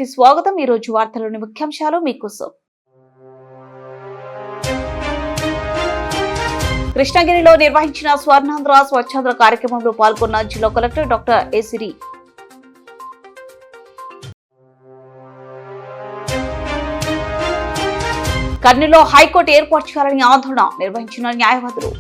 కి స్వాగతం. ఈ రోజు వార్తలోని ముఖ్యాంశాలు మీకోసం. కృష్ణగిరిలో నిర్వహించిన స్వర్ణాంధ్ర స్వచ్ఛాంధ్ర కార్యక్రమంలో పాల్గొన్న జిల్లా కలెక్టర్ డాక్టర్ ఏసిరి. కర్నూలులో హైకోర్టు ఏర్పాటు చేయాలని ఆందోళన నిర్వహించిన న్యాయవాదులు.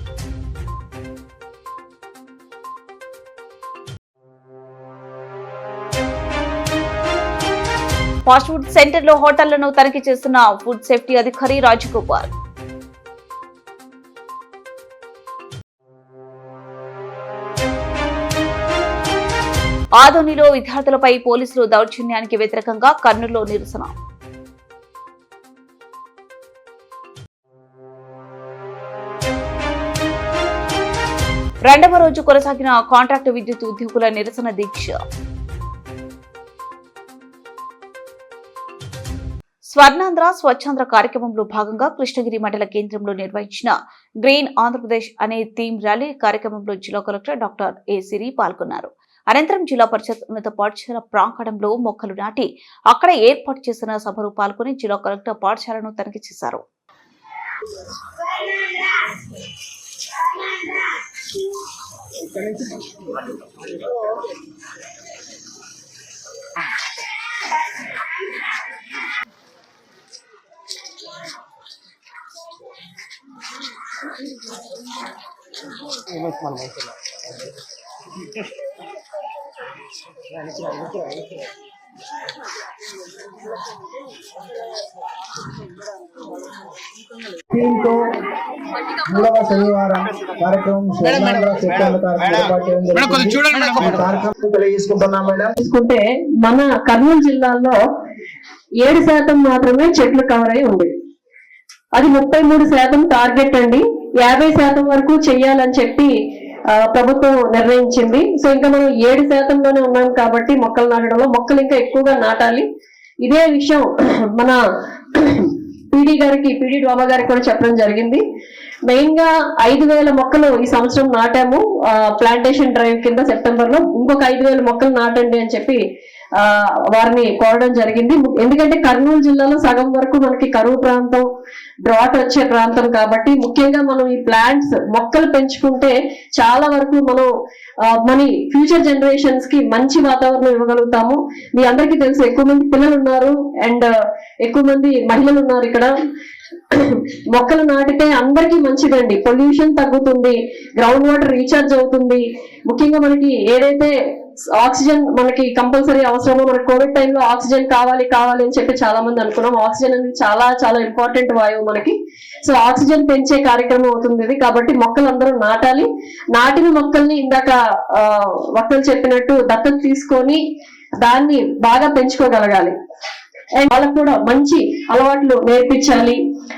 ఫాస్ట్ ఫుడ్ సెంటర్లో హోటళ్లను తనిఖీ చేస్తున్న ఫుడ్ సేఫ్టీ అధికారి రాజగోపాల్. ఆదోనిలో విద్యార్థులపై పోలీసులు దౌర్జన్యానికి వ్యతిరేకంగా కర్నూలులో నిరసన. రెండవ రోజు కొనసాగిన కాంట్రాక్టు విద్యుత్ ఉద్యోగుల నిరసన దీక్ష. స్వర్ణాంధ్ర స్వచ్ఛాంధ్ర కార్యక్రమంలో భాగంగా కృష్ణగిరి మండల కేంద్రంలో నిర్వహించిన గ్రీన్ ఆంధ్రప్రదేశ్ అనే థీమ్ ర్యాలీ కార్యక్రమంలో జిల్లా కలెక్టర్ డాక్టర్ ఏసిరి పాల్గొన్నారు. అనంతరం జిల్లా పరిషత్ ఉన్నత పాఠశాల ప్రాంగణంలో మొక్కలు నాటి అక్కడ ఏర్పాటు చేసిన సభలో పాల్గొని జిల్లా కలెక్టర్ పాఠశాలను తనిఖీ చేశారు. మూడవ శనివారం కార్యక్రమం తెలియజేసుకుంటున్నాం మేడం. తీసుకుంటే మన కర్నూలు జిల్లాలో 7% మాత్రమే చెట్లు కవర్ అయి ఉంది. అది 33% టార్గెట్ అండి. 50% వరకు చెయ్యాలని చెప్పి ప్రభుత్వం నిర్ణయించింది. సో ఇంకా మనం 7%లోనే ఉన్నాం కాబట్టి మొక్కలు నాటడంలో మొక్కలు ఇంకా ఎక్కువగా నాటాలి. ఇదే విషయం మన పీడీ డ్వామా గారికి కూడా చెప్పడం జరిగింది. మెయిన్ గా 5,000 మొక్కలు ఈ సంవత్సరం నాటాము ప్లాంటేషన్ డ్రైవ్ కింద సెప్టెంబర్ లో. ఇంకొక 5,000 మొక్కలు నాటండి అని చెప్పి వారిని కోరడం జరిగింది. ఎందుకంటే కర్నూలు జిల్లాలో సగం వరకు మనకి కరువు ప్రాంతం, డ్రాట్ వచ్చే ప్రాంతం కాబట్టి ముఖ్యంగా మనం ఈ ప్లాంట్స్ మొక్కలు పెంచుకుంటే చాలా వరకు మనం మన ఫ్యూచర్ జనరేషన్స్ కి మంచి వాతావరణం ఇవ్వగలుగుతాము. మీ అందరికీ తెలుసు ఎక్కువ మంది పిల్లలు ఉన్నారు అండ్ ఎక్కువ మంది మహిళలు ఉన్నారు ఇక్కడ. మొక్కలు నాటితే అందరికీ మంచిదండి. పొల్యూషన్ తగ్గుతుంది, గ్రౌండ్ వాటర్ రీఛార్జ్ అవుతుంది. ముఖ్యంగా మనకి ఏదైతే ఆక్సిజన్ మనకి కంపల్సరీ అవసరమో, మనకి కోవిడ్ టైంలో ఆక్సిజన్ కావాలి అని చెప్పి చాలా మంది అనుకున్నాం. ఆక్సిజన్ అనేది చాలా చాలా ఇంపార్టెంట్ వాయువు మనకి. సో ఆక్సిజన్ పెంచే కార్యక్రమం అవుతుంది ఇది. కాబట్టి మొక్కలు అందరూ నాటాలి. నాటిన మొక్కల్ని ఇందాక వక్తలు చెప్పినట్టు దత్తత తీసుకొని దాన్ని బాగా పెంచుకోగలగాలి. అండ్ వాళ్ళకు కూడా మంచి అలవాట్లు నేర్పించాలి.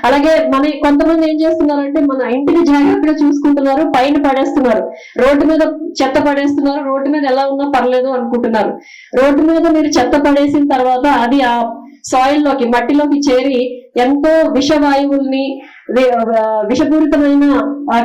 అలాగే మన కొంతమంది ఏం చేస్తున్నారంటే మన ఇంటిని జాగ్రత్తగా చూసుకుంటున్నారు, పైన పడేస్తున్నారు, రోడ్డు మీద చెత్త పడేస్తున్నారు, రోడ్డు మీద ఎలా ఉన్నా పర్లేదు అనుకుంటున్నారు. రోడ్డు మీద మీరు చెత్త పడేసిన తర్వాత అది ఆ సాయిల్ లోకి, మట్టిలోకి చేరి ఎంతో విషవాయువుల్ని, విషపూరితమైన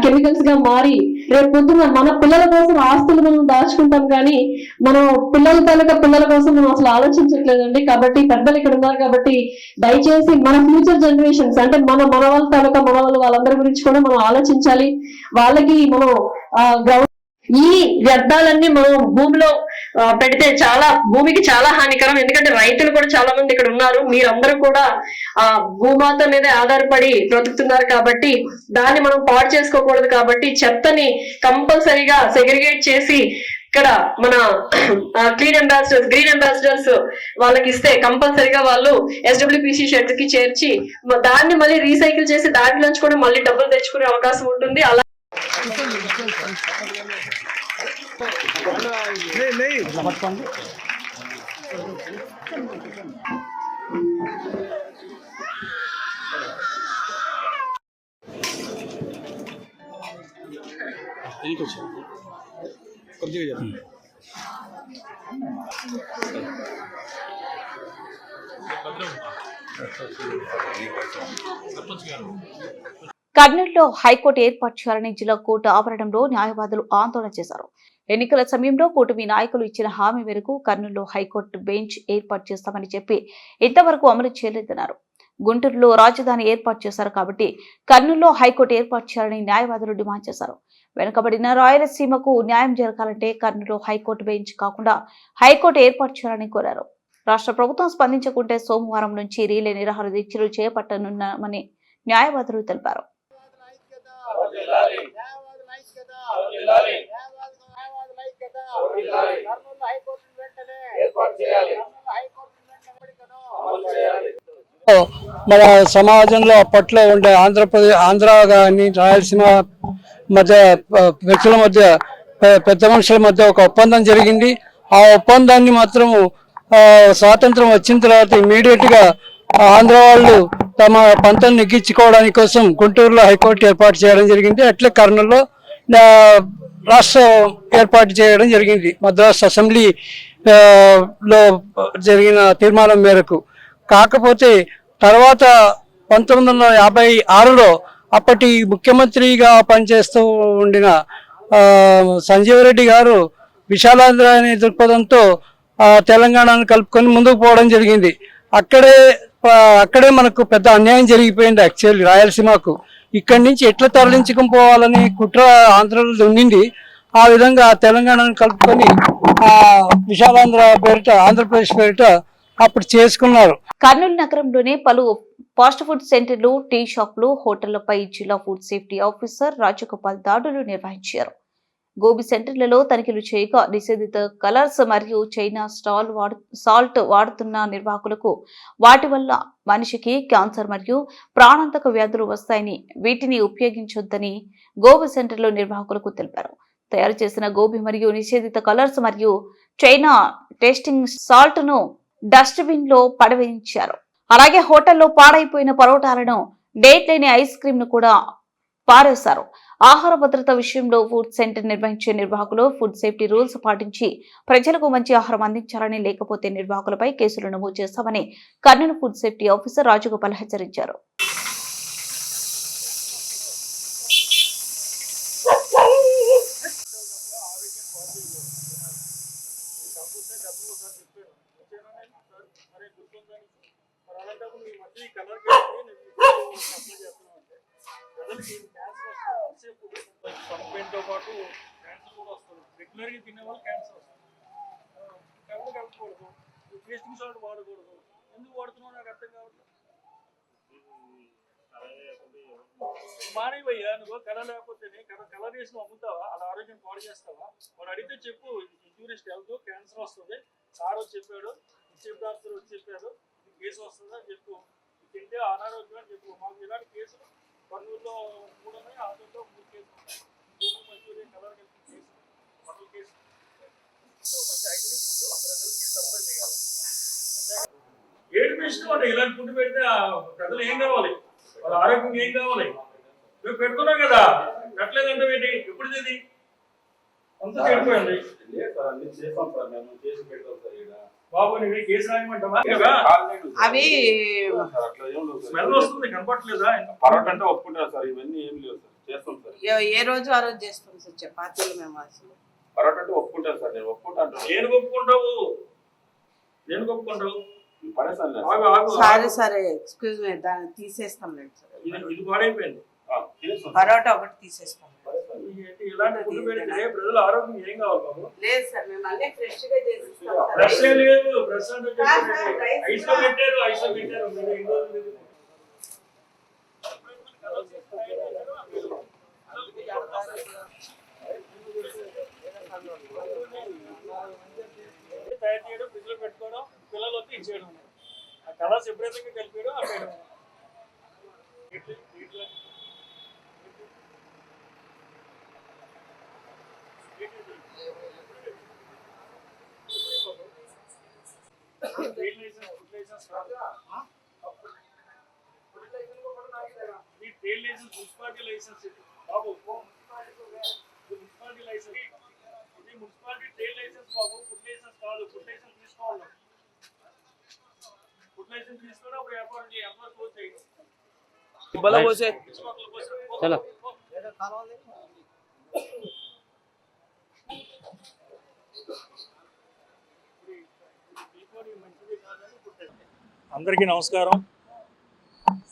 కెమికల్స్ గా మారి రేపు పొద్దున మన పిల్లల కోసం ఆస్తులు మనం దాచుకుంటాం కానీ మనం పిల్లల కోసం మనం అసలు ఆలోచించట్లేదండి. కాబట్టి పెద్దలు ఇక్కడ ఉన్నారు కాబట్టి దయచేసి మన ఫ్యూచర్ జనరేషన్స్ అంటే మన వాళ్ళ మనవాళ్ళు వాళ్ళందరి గురించి కూడా మనం ఆలోచించాలి. వాళ్ళకి మనం ఈ వ్యర్థాలన్నీ మనం భూమిలో పెడితే భూమికి చాలా హానికరం. ఎందుకంటే రైతులు కూడా చాలా మంది ఇక్కడ ఉన్నారు. మీరందరూ కూడా భూమాత మీద ఆధారపడి బ్రతుకుతున్నారు కాబట్టి దాన్ని మనం పాడు చేసుకోకూడదు. కాబట్టి చెత్తని కంపల్సరీగా సెగ్రిగేట్ చేసి ఇక్కడ మన గ్రీన్ అంబాసిడర్స్ వాళ్ళకి ఇస్తే కంపల్సరీగా వాళ్ళు SWPC షెడ్ కి చేర్చి దాన్ని మళ్ళీ రీసైకిల్ చేసి దాంట్లోంచి కూడా మళ్ళీ డబ్బులు తెచ్చుకునే అవకాశం ఉంటుంది. అలా కర్నూలులో హైకోర్టు ఏర్పాటు చేయాలని జిల్లా కోర్టు ఆవరణంలో న్యాయవాదులు ఆందోళన చేశారు. ఎన్నికల సమయంలో కూటమి నాయకులు ఇచ్చిన హామీ మేరకు కర్నూలులో హైకోర్టు బెంచ్ ఏర్పాటు చేస్తామని చెప్పి ఇంతవరకు అమలు చేయలేదన్నారు. గుంటూరులో రాజధాని ఏర్పాటు చేశారు కాబట్టి కర్నూలులో హైకోర్టు ఏర్పాటు చేయాలని న్యాయవాదులు డిమాండ్ చేశారు. వెనుకబడిన రాయలసీమకు న్యాయం జరగాలంటే కర్నూలులో హైకోర్టు బెంచ్ కాకుండా హైకోర్టు ఏర్పాటు చేయాలని కోరారు. రాష్ట్ర ప్రభుత్వం స్పందించకుంటే సోమవారం నుంచి రీలే నిరాహార దీక్షలు చేపట్టనున్నామని న్యాయవాదులు తెలిపారు. మన సమాజంలో అప్పట్లో ఉండే ఆంధ్ర కానీ రాయలసీమ మధ్య వ్యక్తుల మధ్య పెద్ద మనుషుల మధ్య ఒక ఒప్పందం జరిగింది. ఆ ఒప్పందాన్ని మాత్రము స్వాతంత్రం వచ్చిన తర్వాత ఇమీడియట్ గా ఆంధ్ర వాళ్ళు తమ పంతం నెగ్గించుకోవడానికి కోసం గుంటూరులో హైకోర్టు ఏర్పాటు చేయడం జరిగింది. అట్లే కర్నూలులో రాష్ట్రం ఏర్పాటు చేయడం జరిగింది. మద్రాసు అసెంబ్లీ లో జరిగిన తీర్మానం మేరకు. కాకపోతే తర్వాత 1956లో అప్పటి ముఖ్యమంత్రిగా పనిచేస్తూ ఉండిన సంజీవరెడ్డి గారు విశాలాంధ్ర అనే దృక్పథంతో తెలంగాణను కలుపుకొని ముందుకు పోవడం జరిగింది. అక్కడే మనకు పెద్ద అన్యాయం జరిగిపోయింది. యాక్చువల్లీ రాయలసీమకు ఇక్కడి నుంచి ఎట్లా తరలించుకుని పోవాలని కుట్ర ఆంధ్రలో ఉండింది. ఆ విధంగా తెలంగాణను కలుపుకొని విశాలాంధ్ర పేరిట ఆంధ్రప్రదేశ్ పేరిట అప్పుడు చేసుకున్నారు. కర్నూలు నగరంలోనే పలు ఫాస్ట్ ఫుడ్ సెంటర్లు, టీ షాపులు, హోటళ్లపై జిల్లా ఫుడ్ సేఫ్టీ ఆఫీసర్ రాజగోపాల్ దాడులు నిర్వహించారు. గోబీ సెంటర్లలో తనిఖీలు చేయగా నిషేధిత కలర్స్ మరియు చైనా సాల్ట్ వాడుతున్న నిర్వాహకులకు వాటి వల్ల మనిషికి క్యాన్సర్ మరియు ప్రాణాంతక వ్యాధులు వస్తాయని, వీటిని ఉపయోగించొద్దని గోబీ సెంటర్లో నిర్వాహకులకు తెలిపారు. తయారు చేసిన గోబీ మరియు నిషేధిత కలర్స్ మరియు చైనా టేస్టింగ్ సాల్ట్ ను డస్ట్బిన్ లో పడవేయించారు. అలాగే హోటల్లో పాడైపోయిన పరోటాలను, డేట్ లేని ఐస్ క్రీమ్ ను కూడా పారేశారు. ఆహార భద్రత విషయంలో ఫుడ్ సెంటర్ నిర్వహించే నిర్వాహకులు ఫుడ్ సేఫ్టీ రూల్స్ పాటించి ప్రజలకు మంచి ఆహారం అందించాలని, లేకపోతే నిర్వాహకులపై కేసులు నమోదు చేస్తామని Kurnool food safety officer Rajagopal హెచ్చరించారు. రెగ్యులర్గా తినే వాళ్ళు క్యాన్సర్ వస్తుంది. కలపకూడదు, టేస్టింగ్ సాల్ట్ వాడకూడదు. ఎందుకు వాడుతున్నావు నాకు అర్థం కావట్లేదు. మానేవయ్యా, నువ్వు కలర్ లేకపోతే కలర్ వేసి అమ్ముతావా? అలా ఆరోగ్యం పాడు చేస్తావా? వాడు అడిగితే చెప్పు, ఇంజూరియస్ హెల్త్, క్యాన్సర్ వస్తుంది, సార్ వచ్చి చెప్పాడు, చీఫ్ డాక్టర్ వచ్చి చెప్పాడు, కేసు వస్తుంది అని చెప్పు. తింటే అనారోగ్యం అని చెప్పు. మాకు ఇలాంటి కేసులు కర్నూలులో 3 ఉన్నాయి, ఆంధ్రలో 3 కేసులు ఉన్నాయి. మంచూరియా కలర్ కలిపి కేసు, బట్టల కేసు. మంచి హైజీనిక్ ఫుడ్ ప్రజలకి సప్లై చేయాలి. ఏడు ఇష్టం అంటే ఇలాంటి ఫుడ్ పెడితే ప్రజలు ఏం కావాలి? వాళ్ళ ఆరోగ్యం ఏం కావాలి? మేము పెడుతున్నాం కదా, పెట్టలేదంటే ఏంటి? ఎప్పుడు ఇది అంతా చెడిపోయింది. బాబు నువ్వు కేసు రాయమంటావా? అవి స్మెల్ వస్తుంది, కనపట్లేదా? పరోటా అంటే ఒప్పుకుంటారు సార్, ఇవన్నీ ఏం లేవు సార్, చేస్తాం సార్. ఏ రోజు ఆ రోజు చేస్తాం సార్ చపాతీలు మేము అసలు. పరోటా అంటే ఒప్పుకుంటారు సార్, నేను ఒప్పుకుంటాను. నేను ఒప్పుకుంటావు, నేను ఒప్పుకుంటావు. సరే సరే ఎక్స్క్యూజ్ మీ, దాన్ని తీసేస్తాం లేదు సార్. ఇది పాడైపోయింది. పరోటా ఒకటి తీసేస్తాం. ఇలాంటి ఫుడ్ పెడితే ప్రజల ఆరోగ్యం ఏం కావాలి బాబు? లేదు సార్, మేము అన్ని ఫ్రెష్ గా చేసిస్తాం. ఫ్రెష్ లేదు, ఫ్రెష్ అంటే ఐస్ లో పెట్టారు, ఐస్ లో పెట్టారు. తయారు చేయడం, ఫ్రిడ్జ్ లో పెట్టుకోవడం, పిల్లలు వచ్చి ఇచ్చేయడం. ఆ కలర్స్ ఎప్పుడైతే కలిపాడో అక్కడ మున్సిపాలిటీ లైసెన్స్ బాబు, మున్సిపాలిటీ లైసెన్స్ ఇది, మున్సిపాలిటీ ట్రేడ్ లైసెన్స్ బాబు, ఫుడ్ లైసెన్స్ కాదు. ఫుడ్ లైసెన్స్ తీసుకోవాలి, ఫుడ్ లైసెన్స్ తీసుకొని అప్పుడు వ్యాపారం చేయాలి. ఎంప్లాయ్ క్లోజ్ చేయండి. చలో అందరికీ నమస్కారం.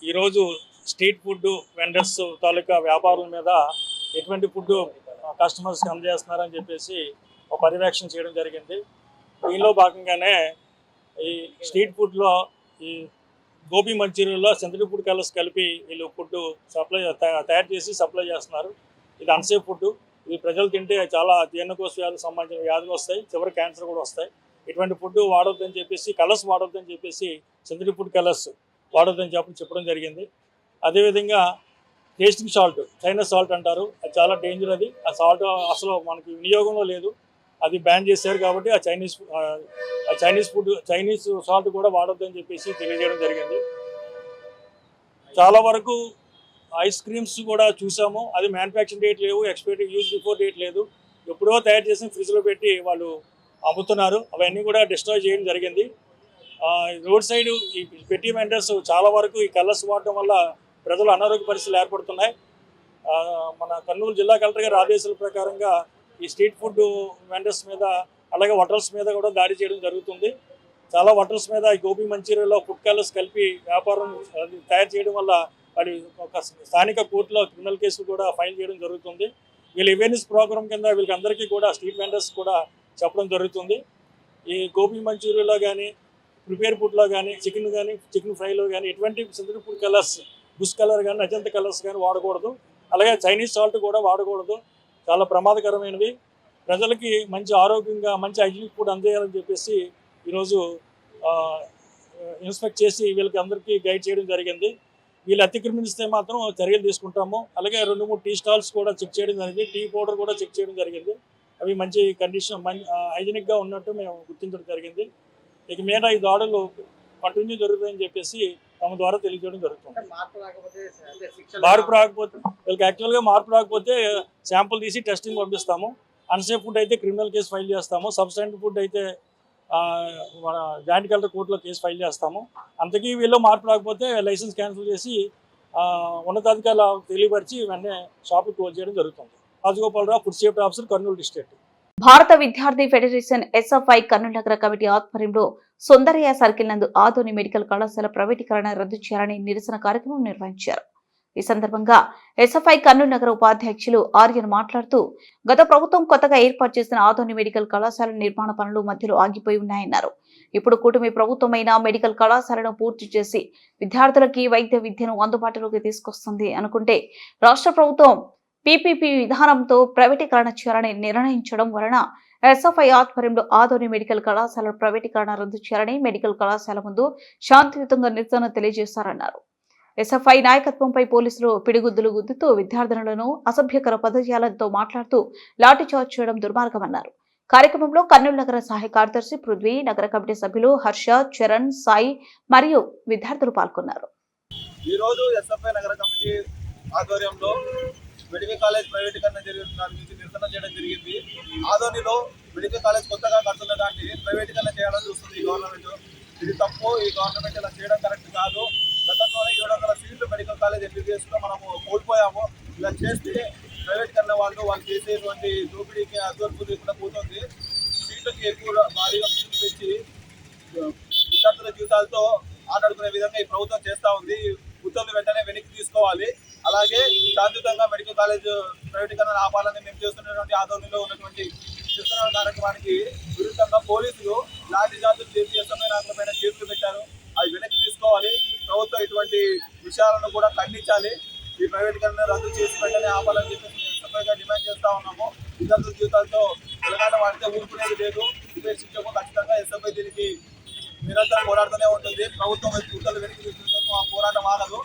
ఈరోజు స్ట్రీట్ ఫుడ్ వెండర్స్ తాలూకా వ్యాపారుల మీద ఎటువంటి ఫుడ్ కస్టమర్స్కి అందజేస్తున్నారని చెప్పేసి ఒక పర్యవేక్షణ చేయడం జరిగింది. దీనిలో భాగంగానే ఈ స్ట్రీట్ ఫుడ్లో ఈ గోబీ మంచూరియన్లో సింథటిక్ ఫుడ్ కలర్స్ కలిపి వీళ్ళు ఫుడ్ తయారు చేసి సప్లై చేస్తున్నారు. ఇది అన్సేఫ్ ఫుడ్. ఇది ప్రజలు తింటే చాలా జీర్ణకోశ వ్యాధులకు సంబంధించిన వ్యాధులు వస్తాయి, చివరి క్యాన్సర్ కూడా వస్తాయి. ఇటువంటి ఫుడ్ వాడొద్దని చెప్పేసి, కలర్స్ వాడొద్దని చెప్పేసి సింథటిక్ ఫుడ్ కలర్స్ వాడొద్దని చెప్పడం జరిగింది. అదేవిధంగా టేస్టింగ్ సాల్ట్, చైనా సాల్ట్ అంటారు, అది చాలా డేంజర్. అది ఆ సాల్ట్ అసలు మనకి వినియోగంలో లేదు, అది బ్యాన్ చేశారు. కాబట్టి ఆ చైనీస్ సాల్ట్ కూడా వాడొద్దని చెప్పేసి తెలియజేయడం జరిగింది. చాలా వరకు ఐస్ క్రీమ్స్ కూడా చూసాము, అది మ్యానుఫ్యాక్చరింగ్ డేట్ లేవు, ఎక్స్పైరీ యూజ్ బిఫోర్ డేట్ లేదు, ఎప్పుడో తయారు చేసి ఫ్రిడ్జ్లో పెట్టి వాళ్ళు అమ్ముతున్నారు. అవన్నీ కూడా డిస్ట్రాయ్ చేయడం జరిగింది. రోడ్ సైడ్ ఈ పెట్టి వెండర్స్ చాలా వరకు ఈ కలర్స్ వాడటం వల్ల ప్రజలు అనారోగ్య పరిస్థితులు ఏర్పడుతున్నాయి. మన కర్నూలు జిల్లా కలెక్టర్ గారి ఆదేశాల ప్రకారంగా ఈ స్ట్రీట్ ఫుడ్ వెండర్స్ మీద, అలాగే హోటల్స్ మీద కూడా దాడి చేయడం జరుగుతుంది. చాలా హోటల్స్ మీద ఈ గోబీ మంచూరియాలో ఫుడ్ కలర్స్ కలిపి వ్యాపారం తయారు చేయడం వల్ల వారి ఒక స్థానిక కోర్టులో క్రిమినల్ కేసులు కూడా ఫైల్ చేయడం జరుగుతుంది. వీళ్ళ అవేర్నెస్ ప్రోగ్రామ్ కింద వీళ్ళందరికీ కూడా స్ట్రీట్ వెండర్స్ కూడా చెప్పడం జరుగుతుంది. ఈ గోబీ మంచూరియాలో కానీ, ప్రిపేర్ ఫుడ్లో కానీ, చికెన్ ఫ్రైలో కానీ ఎటువంటి synthetic food colours, bush colour కానీ, అజంతా కలర్స్ కానీ వాడకూడదు. అలాగే చైనీస్ సాల్ట్ కూడా వాడకూడదు, చాలా ప్రమాదకరమైనవి. ప్రజలకి మంచి ఆరోగ్యంగా మంచి హైజీనిక్ ఫుడ్ అందజేయాలని చెప్పేసి ఈరోజు ఇన్స్పెక్ట్ చేసి వీళ్ళకి అందరికీ గైడ్ చేయడం జరిగింది. వీళ్ళు అతిక్రమిస్తే మాత్రం చర్యలు తీసుకుంటాము. అలాగే 2-3 టీ స్టాల్స్ కూడా చెక్ చేయడం జరిగింది, టీ పౌడర్ కూడా చెక్ చేయడం జరిగింది. అవి మంచి కండిషన్, హైజీనిక్గా ఉన్నట్టు మేము గుర్తించడం జరిగింది. ఇక మీద ఈ దాడులు కంటిన్యూ జరుగుతాయని చెప్పేసి తమ ద్వారా తెలియజేయడం జరుగుతుంది. మార్పు రాకపోతే వీళ్ళకి యాక్చువల్గా మార్పు రాకపోతే శాంపుల్ తీసి టెస్టింగ్ పంపిస్తాము. అన్సేఫ్ ఫుడ్ అయితే క్రిమినల్ కేసు ఫైల్ చేస్తాము. సబ్స్టాండర్డ్ ఫుడ్ అయితే మన జాయింట్ కలెక్టర్ కోర్టులో కేసు ఫైల్ చేస్తాము. అంతకీ వీళ్ళు మార్పు రాకపోతే లైసెన్స్ క్యాన్సిల్ చేసి ఉన్నతాధికారులు తెలియపరిచి వెంటనే షాపు క్లోజ్ చేయడం జరుగుతుంది. Rajagopala Rao, food safety officer, Kurnool district. భారత విద్యార్థి ఫెడరేషన్ ఎస్ఎఫ్ఐ కర్నూలు నగర కమిటీ ఆధ్వర్యంలో సుందరయ్య సర్కిల్ నందు ఆదోని మెడికల్ కళాశాల ప్రైవేటీకరణ రద్దు చేయాలని నిరసన కార్యక్రమం నిర్వహించారు. ఈ సందర్భంగా ఎస్ఎఫ్ఐ కర్నూలు నగర ఉపాధ్యక్షులు ఆర్యన్ మాట్లాడుతూ, గత ప్రభుత్వం కొత్తగా ఏర్పాటు చేసిన ఆదోని మెడికల్ కళాశాల నిర్మాణ పనులు మధ్యలో ఆగిపోయి ఉన్నాయన్నారు. ఇప్పుడు కూటమి ప్రభుత్వమైన మెడికల్ కళాశాలను పూర్తి చేసి విద్యార్థులకి వైద్య విద్యను అందుబాటులోకి తీసుకొస్తుంది అనుకుంటే, రాష్ట్ర ప్రభుత్వం పీపీపీ విధానంతో ప్రైవేటీకరణ చేయాలని నిర్ణయించడం వలన ఎస్ఎఫ్ఐ ఆధ్వర్యంలో ఆదోని మెడికల్ కళాశాల ప్రైవేటీకరణ రద్దు చేయాలని మెడికల్ కళాశాల ముందు శాంతియుతంగా నిరసన తెలియజేశారన్నారు. ఎస్ఎఫ్ఐ నాయకత్వంపై పోలీసులు పిడిగుద్దులు గుద్దుతూ విద్యార్థులను అసభ్యకర పదజాలంతో మాట్లాడుతూ లాఠీచార్జ్ చేయడం దుర్మార్గమన్నారు. కార్యక్రమంలో కర్నూలు నగర సహాయ కార్యదర్శి పృథ్వీ, నగర కమిటీ సభ్యులు హర్ష, చరణ్, సాయి మరియు విద్యార్థులు పాల్గొన్నారు. ఈ రోజు ఎస్ఎఫ్ఐ నగర కమిటీ ఆధ్వర్యంలో మెడికల్ కాలేజ్ ప్రైవేటీకరణ గురించి నిరసన చేయడం జరిగింది. ఆదోనిలో మెడికల్ కాలేజ్ కొత్తగా కడుతున్న దాన్ని ప్రైవేటీకరణ చేయాలని చూస్తుంది ఈ గవర్నమెంట్. ఇది తప్పు. ఈ గవర్నమెంట్ ఇలా చేయడం కరెక్ట్ కాదు. గతంలోనే 700 సీట్లు మెడికల్ కాలేజ్ ఎంబీబీఎస్లో మనము కోల్పోయాము. ఇలా చేస్తే ప్రైవేటీకరణ వాళ్ళు చేసేటువంటి దోపిడీకి అదొరుపు లేకుండా పోతుంది. సీట్లకి ఎక్కువ భారీగా సీట్లు తెచ్చి విద్యార్థుల జీవితాలతో ఆటాడుకునే విధంగా ఈ ప్రభుత్వం చేస్తూ ఉంది. ఉత్తర్వులు వెంటనే వెనక్కి తీసుకోవాలి. అలాగే శాంతియుతంగా మెడికల్ కాలేజ్ ప్రైవేటీకరణ ఆపాలని మేము చేస్తున్నటువంటి ఆదోనిలో ఉన్నటువంటి నిరసన కార్యక్రమానికి విరుద్ధంగా పోలీసులు లాఠీ చార్జీలు చేసి ఎస్ఎఫ్ఐ నాయకులపైన కేసులు పెట్టారు. అవి వెనక్కి తీసుకోవాలి. ప్రభుత్వం ఇటువంటి విషయాలను కూడా ఖండించాలి. ఈ ప్రైవేటీకరణ రద్దు చేసి వెంటనే ఆపాలని చెప్పేసి ఎస్ఎఫ్ఐగా డిమాండ్ చేస్తూ ఉన్నాము. విద్యార్థుల జీవితాలతో తెలంగాణ వాడితే ఊరుకునేది లేదు. ఉపేక్షించకు ఖచ్చితంగా ఎస్ఎఫ్ఐ దీనికి నిరంతరం పోరాడుతూనే ఉంటుంది. ప్రభుత్వం ఉత్తర్వులు వెనక్కి తీసుకుంటాము, ఆ పోరాటం ఆగదు.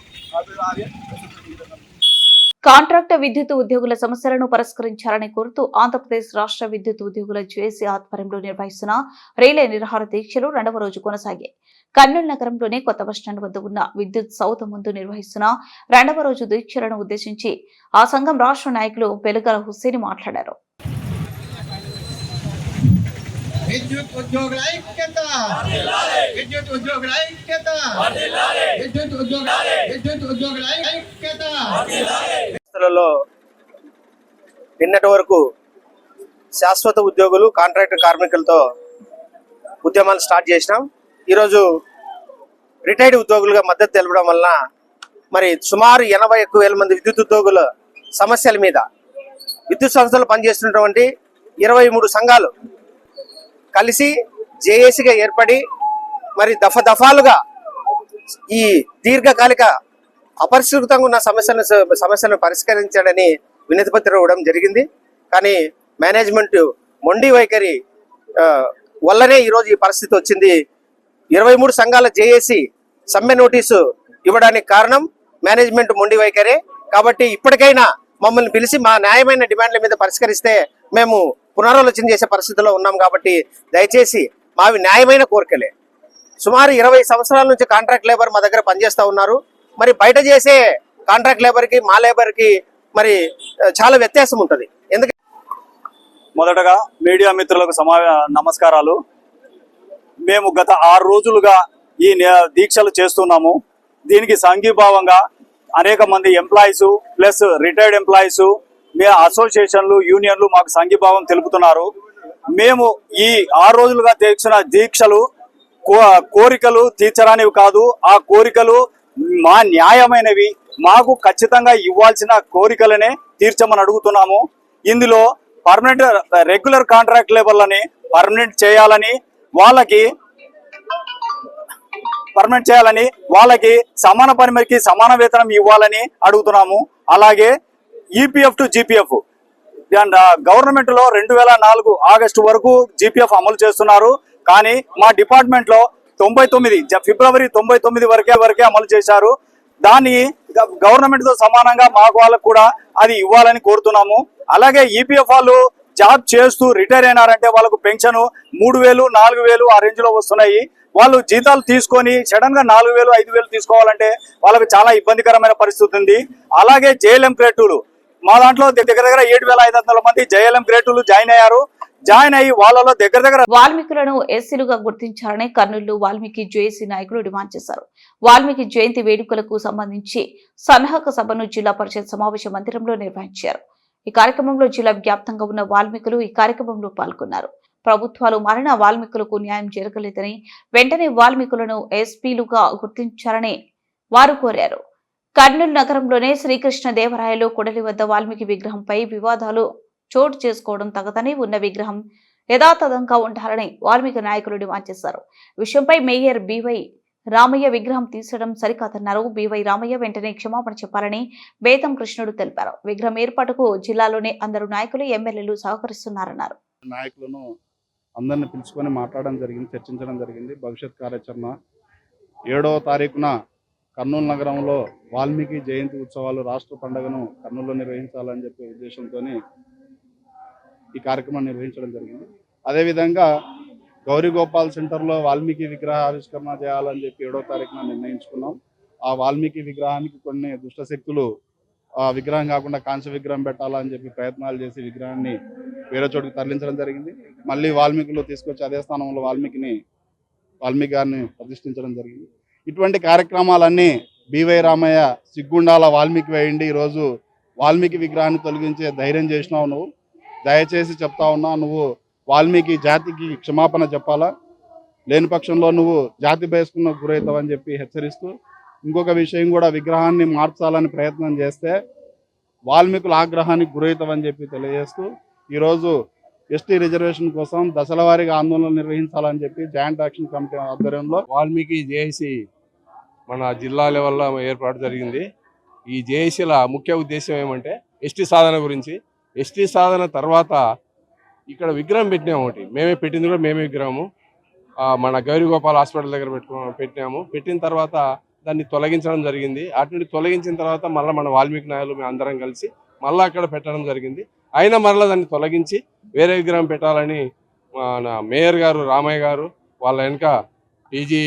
కాంట్రాక్ట్ విద్యుత్ ఉద్యోగుల సమస్యలను పరిష్కరించాలని కోరుతూ ఆంధ్రప్రదేశ్ రాష్ట్ర విద్యుత్ ఉద్యోగుల జేఏసీ ఆధ్వర్యంలో నిర్వహిస్తున్న రిలే నిరాహార దీక్షలు 2వ రోజు కొనసాగాయి. కర్నూలు నగరంలోని కొత్త బస్టాండ్ వద్ద ఉన్న విద్యుత్ సౌధ ముందు నిర్వహిస్తున్న 2వ రోజు దీక్షలను ఉద్దేశించి ఆ సంఘం రాష్ట్ర నాయకులు పెలుగల హుస్సేన్ మాట్లాడారు. విద్యుత్ ఉద్యోగుల ఐక్యత, విద్యుత్ ఉద్యోగుల ఐక్యత, విద్యుత్ ఉద్యోగుల ఐక్యత. నిన్నటి వరకు శాశ్వత ఉద్యోగులు, కాంట్రాక్ట్ కార్మికులతో ఉద్యమాలు స్టార్ట్ చేసినాం. ఈరోజు రిటైర్డ్ ఉద్యోగులుగా మద్దతు తెలపడం వలన మరి సుమారు 81,000 మంది విద్యుత్ ఉద్యోగుల సమస్యల మీద విద్యుత్ సంస్థలు పనిచేస్తున్నటువంటి 23 సంఘాలు కలిసి జేఏసీగా ఏర్పడి మరి దఫాలుగా ఈ దీర్ఘకాలిక అపరిష్కృతంగా ఉన్న సమస్యలను పరిష్కరించాడని వినతి పత్రం ఇవ్వడం జరిగింది. కానీ మేనేజ్మెంట్ మొండి వైఖరి వల్లనే ఈరోజు ఈ పరిస్థితి వచ్చింది. 23 సంఘాల జేఏసీ సమ్మె నోటీసు ఇవ్వడానికి కారణం మేనేజ్మెంట్ మొండి వైఖరే. కాబట్టి ఇప్పటికైనా మమ్మల్ని పిలిచి మా న్యాయమైన డిమాండ్ల మీద పరిష్కరిస్తే మేము పునరాలోచన చేసే పరిస్థితిలో ఉన్నాం. కాబట్టి దయచేసి మావి న్యాయమైన కోరికలే. సుమారు 20 సంవత్సరాల నుంచి కాంట్రాక్ట్ లేబర్ మా దగ్గర పనిచేస్తూ ఉన్నారు. మరి బయట చేసే కాంట్రాక్ట్ లేబర్కి మా లేబర్కి మరి చాలా వ్యత్యాసం ఉంటుంది. ఎందుకంటే మొదటగా మీడియా మిత్రులకు నమస్కారాలు. మేము గత 6 రోజులుగా ఈ దీక్షలు చేస్తున్నాము. దీనికి సంఘీభావంగా అనేక మంది ఎంప్లాయీస్ ప్లస్ రిటైర్డ్ ఎంప్లాయీస్ మీ అసోసియేషన్లు యూనియన్లు మాకు సంఘీభావం తెలుపుతున్నారు. మేము ఈ 6 రోజులుగా చేసిన దీక్షలు కోరికలు తీర్చరానివి కాదు. ఆ కోరికలు మా న్యాయమైనవి, మాకు ఖచ్చితంగా ఇవ్వాల్సిన కోరికలనే తీర్చమని అడుగుతున్నాము. ఇందులో రెగ్యులర్ కాంట్రాక్ట్ లేబర్లని పర్మనెంట్ చేయాలని, వాళ్ళకి సమాన పనికి సమాన వేతనం ఇవ్వాలని అడుగుతున్నాము. అలాగే ఈపీఎఫ్ టు జీపీఎఫ్ గవర్నమెంట్ లో 2004 ఆగస్టు వరకు జీపీఎఫ్ అమలు చేస్తున్నారు. కానీ మా డిపార్ట్మెంట్ లో ఫిబ్రవరి 99 వరకే అమలు చేశారు. దాన్ని గవర్నమెంట్ తో సమానంగా మాకు వాళ్ళకు కూడా అది ఇవ్వాలని కోరుతున్నాము. అలాగే ఈపీఎఫ్ వాళ్ళు జాబ్ చేస్తూ రిటైర్ అయినారంటే వాళ్ళకు పెన్షన్ 3,000, 4,000 ఆ రేంజ్ లో వస్తున్నాయి. వాళ్ళు జీతాలు తీసుకొని సడన్ గా 4,000, 5,000 తీసుకోవాలంటే వాళ్ళకి చాలా ఇబ్బందికరమైన పరిస్థితి ఉంది. అలాగే జేఎల్ఎం గ్రేడ్ మా దాంట్లో దగ్గర 7,500 మంది జేఎల్ఎం గ్రేడ్ జాయిన్ అయ్యి వాళ్ళలో దగ్గర వాల్మీకులను ఎస్సీలుగా గుర్తించాలని కర్నూలు వాల్మీకి జేఏసీ నాయకులు డిమాండ్ చేశారు. వాల్మీకి జయంతి వేడుకలకు సంబంధించి సన్నాహక సభను జిల్లా పరిషత్ సమావేశ మందిరంలో నిర్వహించారు. ఈ కార్యక్రమంలో జిల్లా వ్యాప్తంగా ఉన్న వాల్మీకులు ఈ కార్యక్రమంలో పాల్గొన్నారు. ప్రభుత్వాలు మారిన వాల్మీకులకు న్యాయం జరగలేదని వెంటనే వాల్మీకులను ఎస్పీలుగా గుర్తించాలని వారు కోరారు. కర్నూలు నగరంలోనే శ్రీకృష్ణ దేవరాయలు కొడలి వద్ద వాల్మీకి విగ్రహంపై వివాదాలు చోటు చేసుకోవడం తగదని, ఉన్న విగ్రహం యథాతథంగా ఉండాలని వాల్మీకి నాయకులు డిమాండ్ చేశారు. విషయంపై మేయర్ బివై రామయ్య విగ్రహం తీసడం సరికాదన్నారు. బివై రామయ్య వెంటనే క్షమాపణ చెప్పాలని బేతం కృష్ణుడు తెలిపారు. విగ్రహం ఏర్పాటుకు జిల్లాలోని అందరూ నాయకులు, ఎమ్మెల్యేలు సహకరిస్తున్నారన్నారు. నాయకులను అందరిని పిలుచుకొని మాట్లాడడం జరిగింది, చర్చించడం జరిగింది. భవిష్యత్ కార్యాచరణ 7వ తారీఖున కర్నూలు నగరంలో వాల్మీకి జయంతి ఉత్సవాలు రాష్ట్ర పండుగను కర్నూలులో నిర్వహించాలని చెప్పే ఉద్దేశంతో ఈ కార్యక్రమం నిర్వహించడం జరిగింది. అదేవిధంగా గౌరీగోపాల్ సెంటర్లో వాల్మీకి విగ్రహ ఆవిష్కరణ చేయాలని చెప్పి 7వ తారీఖున నిర్ణయించుకున్నాం. ఆ వాల్మీకి విగ్రహానికి కొన్ని దుష్టశక్తులు ఆ విగ్రహం కాకుండా కాంస్య విగ్రహం పెట్టాలని చెప్పి ప్రయత్నాలు చేసి విగ్రహాన్ని వేరే చోటుకి తరలించడం జరిగింది. మళ్ళీ వాల్మీకులు తీసుకొచ్చి అదే స్థానంలో వాల్మీకి గారిని ప్రతిష్ఠించడం జరిగింది. ఇటువంటి కార్యక్రమాలన్నీ బివై రామయ్య సిగ్గుండాల వాల్మీకి వేయండి, ఈరోజు వాల్మీకి విగ్రహాన్ని తొలగించే ధైర్యం చేసినావు. నువ్వు దయచేసి చెప్తా ఉన్నా, నువ్వు వాల్మీకి జాతికి క్షమాపణ చెప్పాలా, లేని పక్షంలో నువ్వు జాతి బహిష్కరణ గురవుతావని చెప్పి హెచ్చరిస్తూ, ఇంకొక విషయం కూడా, విగ్రహాన్ని మార్చాలని ప్రయత్నం చేస్తే వాల్మీకుల ఆగ్రహానికి గురవుతావని చెప్పి తెలియజేస్తూ, ఈరోజు ఎస్టీ రిజర్వేషన్ కోసం దశల వారీగా ఆందోళన నిర్వహించాలని చెప్పి జాయింట్ యాక్షన్ కమిటీ ఆధ్వర్యంలో వాల్మీకి జేఏసీ మన జిల్లా లెవెల్లో ఏర్పాటు జరిగింది. ఈ జేఏసీల ముఖ్య ఉద్దేశం ఏమంటే ఎస్టీ సాధన గురించి. ఎస్టీ సాధన తర్వాత ఇక్కడ విగ్రహం పెట్టినాము. ఒకటి మేమే పెట్టింది కూడా మేమే విగ్రహము మన గౌరీగోపాల్ హాస్పిటల్ దగ్గర పెట్టినాము. పెట్టిన తర్వాత దాన్ని తొలగించడం జరిగింది. అటు నుండి తొలగించిన తర్వాత మళ్ళీ మన వాల్మీకి నాయకులు మేము అందరం కలిసి మళ్ళీ అక్కడ పెట్టడం జరిగింది. అయినా మరలా దాన్ని తొలగించి వేరే విగ్రహం పెట్టాలని మన మేయర్ గారు రామయ్య గారు, వాళ్ళ వెనక టీజీ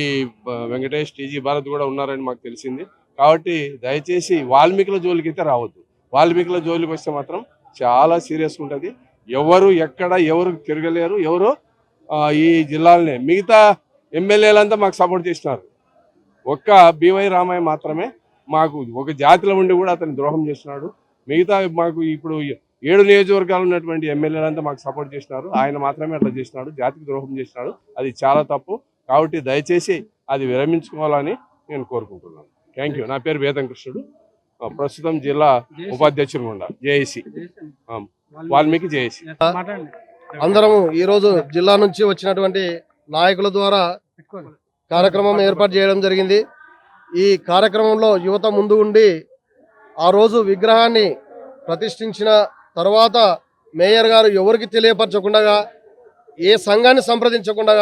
వెంకటేష్, టీజీ భారత్ కూడా ఉన్నారని మాకు తెలిసింది. కాబట్టి దయచేసి వాల్మీకుల జోలికి అయితే రావద్దు. వాల్మీకుల జోలికి వస్తే మాత్రం చాలా సీరియస్గా ఉంటుంది. ఎవరు ఎక్కడ ఎవరు తిరగలేరు. ఎవరు ఈ జిల్లాలనే మిగతా ఎమ్మెల్యేలంతా మాకు సపోర్ట్ చేసినారు. ఒక్క బివై రామయ్య మాత్రమే మాకు ఒక జాతిలో ఉండి కూడా అతను ద్రోహం చేసినాడు. మిగతా మాకు ఇప్పుడు 7 నియోజకవర్గాలు ఉన్నటువంటి ఎమ్మెల్యేలంతా మాకు సపోర్ట్ చేసినారు. ఆయన మాత్రమే అట్లా చేసినాడు, జాతికి ద్రోహం చేసినాడు. అది చాలా తప్పు. కాబట్టి దయచేసి అది విరమించుకోవాలని నేను కోరుకుంటున్నాను. Thank you. నా పేరు వేదం కృష్ణుడు, ప్రస్తుతం జిల్లా ఉపాధ్యక్షుడు ఉండ జేఏసీ వాల్మీకి జేఏసీ. అందరము ఈరోజు జిల్లా నుంచి వచ్చినటువంటి నాయకుల ద్వారా కార్యక్రమం ఏర్పాటు చేయడం జరిగింది. ఈ కార్యక్రమంలో యువత ముందు ఉండి ఆ రోజు విగ్రహాన్ని ప్రతిష్ఠించిన తర్వాత మేయర్ గారు ఎవరికి తెలియపరచకుండా, ఏ సంఘాన్ని సంప్రదించకుండా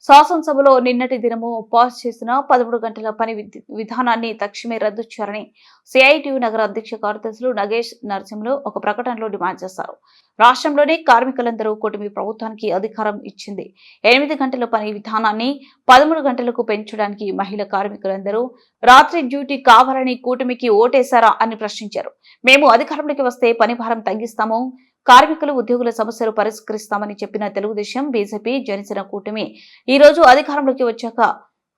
శాసనసభలో నిన్నటి దినము పాస్ చేసిన 13 గంటల పని విధానాన్ని తక్షణమే రద్దు చేయాలని సిఐటియు నగర అధ్యక్ష కార్యదర్శులు నగేష్ నరసింహులు ఒక ప్రకటనలో డిమాండ్ చేశారు. రాష్ట్రంలోని కార్మికులందరూ కూటమి ప్రభుత్వానికి అధికారం ఇచ్చింది. 8 గంటల పని విధానాన్ని 13 గంటలకు పెంచడానికి మహిళా కార్మికులందరూ రాత్రి డ్యూటీ కావాలని కూటమికి ఓటేశారా అని ప్రశ్నించారు. మేము అధికారంలోకి వస్తే పని భారం తగ్గిస్తాము, కార్మికులు ఉద్యోగుల సమస్యలు పరిష్కరిస్తామని చెప్పిన తెలుగుదేశం, బీజేపీ, జనసేన కూటమి ఈ రోజు అధికారంలోకి వచ్చాక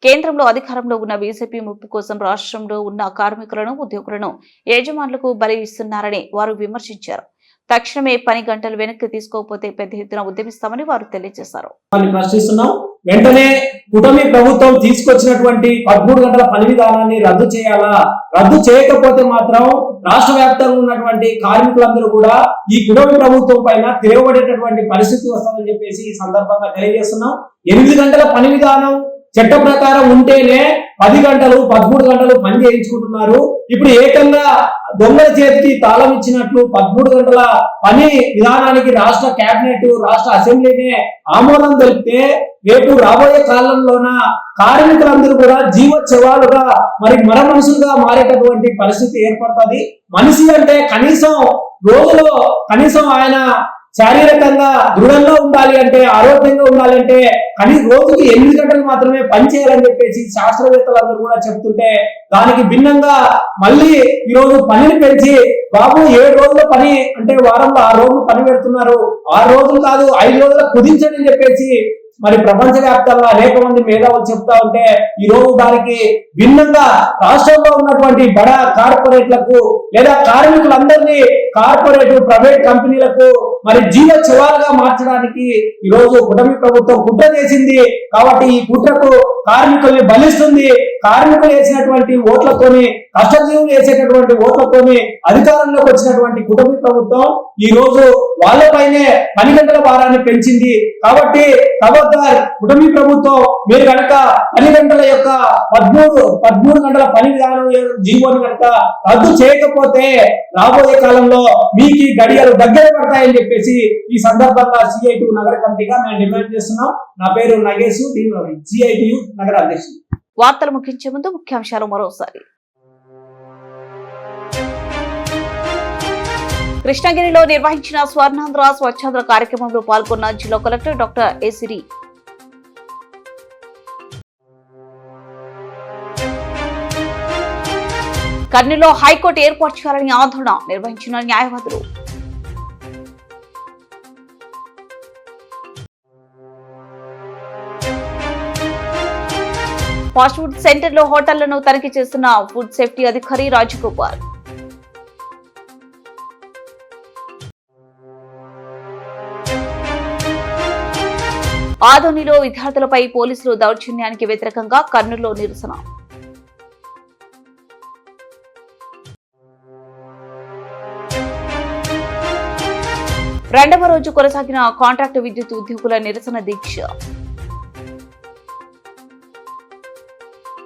కేంద్రంలో అధికారంలో ఉన్న బీజేపీ ముప్పు కోసం రాష్ట్రంలో ఉన్న కార్మికులను, ఉద్యోగులను యజమానులకు బలి ఇస్తున్నారని వారు విమర్శించారు. తక్షణమే పని గంటలు వెనక్కి తీసుకోకపోతే పెద్ద ఎత్తున ఉద్యమిస్తామని వారు తెలియజేశారు. వెంటనే కూటమి ప్రభుత్వం తీసుకొచ్చినటువంటి 13 గంటల పని విధానాన్ని రద్దు చేయాలా? రద్దు చేయకపోతే మాత్రం రాష్ట్ర వ్యాప్తంగా ఉన్నటువంటి కార్మికులందరూ కూడా ఈ కూటమి ప్రభుత్వం పైన తిరగబడేటటువంటి పరిస్థితి వస్తుందని చెప్పేసి ఈ సందర్భంగా తెలియజేస్తున్నాం. 8 గంటల పని విధానం చట్ట ప్రకారం ఉంటేనే 10 గంటలు 13 గంటలు పని చేయించుకుంటున్నారు. ఇప్పుడు ఏకంగా దొంగల చేతికి తాళం ఇచ్చినట్లు 13 గంటల పని విధానానికి రాష్ట్ర కేబినెట్, రాష్ట్ర అసెంబ్లీనే ఆమోదం తెలిపితే రేపు రాబోయే కాలంలోన కార్మికులందరూ కూడా జీవోత్సవాలుగా మరి మర మనుషులుగా మారేటటువంటి పరిస్థితి ఏర్పడుతుంది. మనిషి అంటే కనీసం రోజులో కనీసం ఆయన శారీరకంగా దృఢంగా ఉండాలి అంటే, ఆరోగ్యంగా ఉండాలి అంటే కనీసం రోజుకి 8 గంటలు మాత్రమే పని చేయాలని చెప్పేసి శాస్త్రవేత్తలందరూ కూడా చెప్తుంటే, దానికి భిన్నంగా మళ్ళీ ఈ రోజు పనిని పెంచి బాబు 7 రోజుల పని అంటే వారంలో 6 రోజులు పని పెడుతున్నారు, 6 రోజులు కాదు 5 రోజులు కుదించండి అని చెప్పేసి మరి ప్రపంచ వ్యాప్తంగా అనేక మంది మేధావులు చెప్తా ఉంటే, ఈ రోజు దానికి భిన్నంగా రాష్ట్రంలో ఉన్నటువంటి బడా కార్పొరేట్లకు లేదా కార్మికులందరినీ కార్పొరేట్ ప్రైవేట్ కంపెనీలకు మరి జీవోత్సవాలుగా మార్చడానికి ఈ రోజు కూటమి ప్రభుత్వం కుట్ర చేసింది. కాబట్టి ఈ కుట్రకు కార్మికుల్ని బలిస్తుంది. కార్మికులు వేసినటువంటి ఓట్లతోని, కష్టజీవులు వేసేటటువంటి ఓట్లతోని అధికారంలోకి వచ్చినటువంటి కూటమి ప్రభుత్వం ఈ రోజు వాళ్ళపైనే 10 గంటల భారాన్ని పెంచింది. కాబట్టి కూటమి ప్రభుత్వం మీరు కనుక 10 గంటల యొక్క 13 గంటల పని విధానం జీవోని కనుక రద్దు చేయకపోతే రాబోయే కాలంలో మీకు గడియలు దగ్గర పడతాయని చెప్పేసి ఈ సందర్భంగా సిఐటియు నగర కమిటీగా మేము డిమాండ్ చేస్తున్నాం. నా పేరు నగేష్, సిఐటియు నగర అధ్యక్షుడు. వార్తలు ముగించే ముందు ముఖ్యాంశాలు మరోసారి. కృష్ణగిరిలో నిర్వహించిన స్వర్ణాంధ్ర స్వచ్ఛాంధ్ర కార్యక్రమంలో పాల్గొన్న జిల్లా కలెక్టర్ డాక్టర్ ఏ సిరి. కర్నూలులో హైకోర్టు ఏర్పాటు చేయాలని ఆందోళన నిర్వహించిన న్యాయవాదులు. ఫాస్ట్ ఫుడ్ సెంటర్లో హోటళ్లను తనిఖీ చేస్తున్న ఫుడ్ సేఫ్టీ అధికారి రాజగోపాల్. ఆదోనిలో విద్యార్థులపై పోలీసులు దౌర్జన్యానికి వ్యతిరేకంగా కర్నూలులో నిరసన. రెండవ రోజు కొనసాగిన కాంట్రాక్టు విద్యుత్ ఉద్యోగుల నిరసన దీక్ష.